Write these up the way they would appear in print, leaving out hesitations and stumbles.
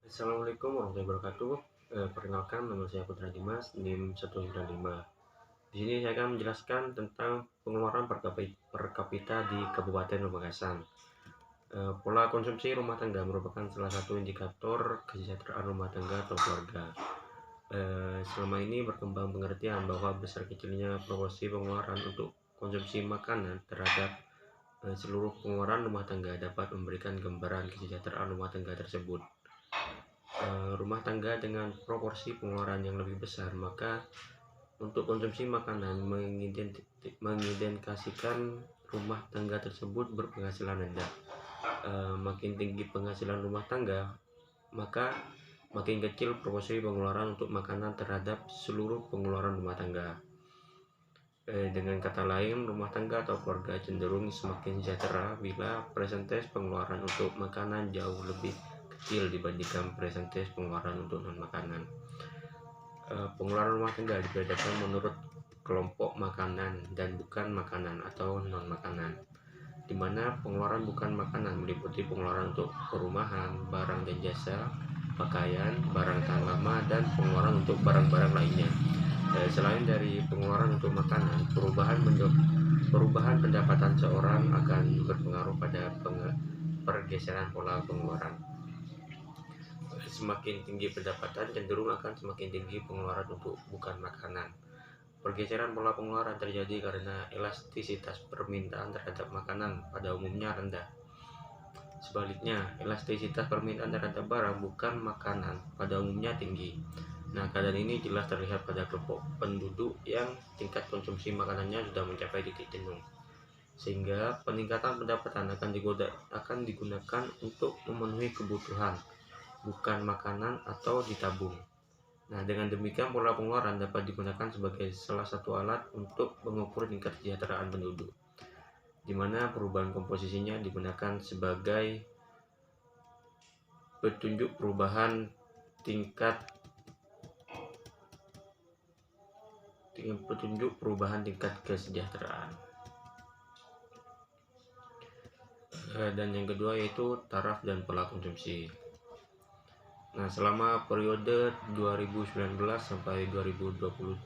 Assalamualaikum warahmatullahi wabarakatuh. Perkenalkan, nama saya Putra Dimas, NIM 195. Di sini saya akan menjelaskan tentang pengeluaran per kapita di Kabupaten Pamekasan. Pola konsumsi rumah tangga merupakan salah satu indikator kesejahteraan rumah tangga atau keluarga. Selama ini berkembang pengertian bahwa besar kecilnya proporsi pengeluaran untuk konsumsi makanan terhadap seluruh pengeluaran rumah tangga dapat memberikan gambaran kesejahteraan rumah tangga tersebut. Rumah tangga dengan proporsi pengeluaran yang lebih besar, maka untuk konsumsi makanan mengidentifikasikan rumah tangga tersebut berpenghasilan rendah. Makin tinggi penghasilan rumah tangga, maka makin kecil proporsi pengeluaran untuk makanan terhadap seluruh pengeluaran rumah tangga. Dengan kata lain, rumah tangga atau keluarga cenderung semakin sejahtera bila persentase pengeluaran untuk makanan jauh lebih kecil dibandingkan persentase pengeluaran untuk non-makanan. Pengeluaran rumah tangga dibedakan menurut kelompok makanan dan bukan makanan atau non-makanan, di mana pengeluaran bukan makanan meliputi pengeluaran untuk perumahan, barang dan jasa, pakaian, barang tahan lama, dan pengeluaran untuk barang-barang lainnya. Selain dari pengeluaran untuk makanan, perubahan pendapatan seorang akan berpengaruh pada pergeseran pola pengeluaran. Semakin tinggi pendapatan, cenderung akan semakin tinggi pengeluaran untuk bukan makanan. Pergeseran pola pengeluaran terjadi karena elastisitas permintaan terhadap makanan pada umumnya rendah. Sebaliknya, elastisitas permintaan terhadap barang bukan makanan pada umumnya tinggi. Nah, keadaan ini jelas terlihat pada kelompok penduduk yang tingkat konsumsi makanannya sudah mencapai titik jenuh, sehingga peningkatan pendapatan akan digunakan untuk memenuhi kebutuhan, bukan makanan atau ditabung. Nah, dengan demikian pola pengeluaran dapat digunakan sebagai salah satu alat untuk mengukur tingkat kesejahteraan penduduk, di mana perubahan komposisinya digunakan sebagai petunjuk perubahan tingkat kesejahteraan. Dan yang kedua yaitu taraf dan pola konsumsi. Nah, selama periode 2019 sampai 2020,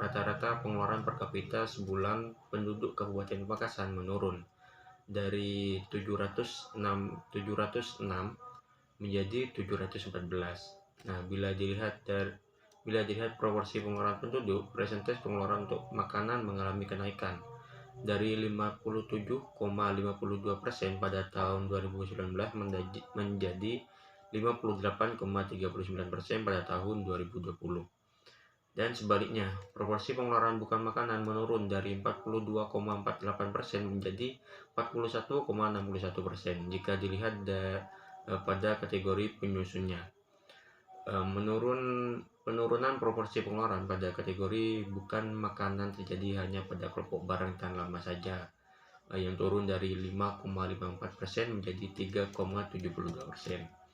rata-rata pengeluaran per kapita sebulan penduduk Kabupaten Pamekasan menurun dari 706 menjadi 714. Nah, bila dilihat proporsi pengeluaran penduduk, persentase pengeluaran untuk makanan mengalami kenaikan dari 57,52% pada tahun 2019 menjadi 58,39% pada tahun 2020. Dan sebaliknya, proporsi pengeluaran bukan makanan menurun dari 42,48% menjadi 41,61% jika dilihat pada kategori penyusunnya. Penurunan proporsi pengeluaran pada kategori bukan makanan terjadi hanya pada kelompok barang tahan lama saja, yang turun dari 5,54% menjadi 3,72%.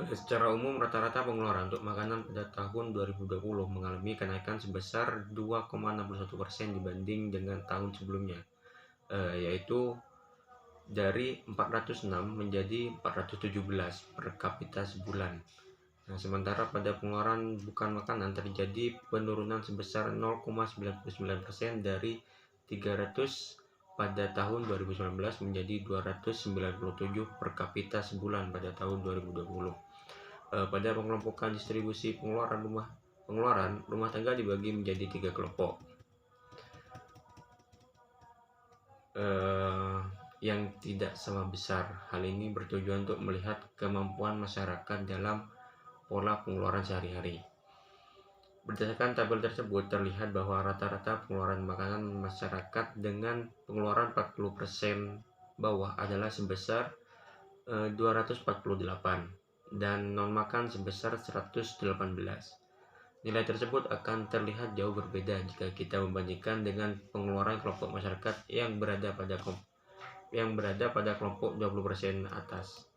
Secara umum, rata-rata pengeluaran untuk makanan pada tahun 2020 mengalami kenaikan sebesar 2,61% dibanding dengan tahun sebelumnya, yaitu dari 406 menjadi 417 per kapita sebulan. Nah, sementara pada pengeluaran bukan makanan terjadi penurunan sebesar 0,99% dari 300 pada tahun 2019 menjadi 297 per kapita sebulan pada tahun 2020. Pada pengelompokan distribusi pengeluaran rumah tangga dibagi menjadi 3 kelompok. Yang tidak sama besar. Hal ini bertujuan untuk melihat kemampuan masyarakat dalam pola pengeluaran sehari-hari. Berdasarkan tabel tersebut terlihat bahwa rata-rata pengeluaran makanan masyarakat dengan pengeluaran 40% bawah adalah sebesar 248 dan non-makan sebesar 118. Nilai tersebut akan terlihat jauh berbeda jika kita membandingkan dengan pengeluaran kelompok masyarakat yang berada pada kelompok 20% atas.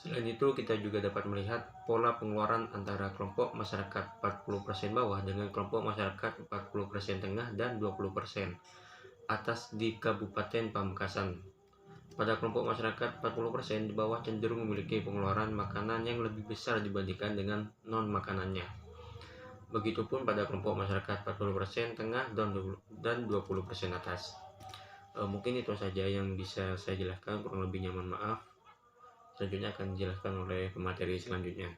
Selain itu, kita juga dapat melihat pola pengeluaran antara kelompok masyarakat 40% bawah dengan kelompok masyarakat 40% tengah dan 20% atas di Kabupaten Pamekasan. Pada kelompok masyarakat 40% di bawah cenderung memiliki pengeluaran makanan yang lebih besar dibandingkan dengan non-makanannya. Begitupun pada kelompok masyarakat 40% tengah dan 20% atas. Mungkin itu saja yang bisa saya jelaskan, kurang lebihnya mohon maaf. Selanjutnya akan dijelaskan oleh pemateri selanjutnya.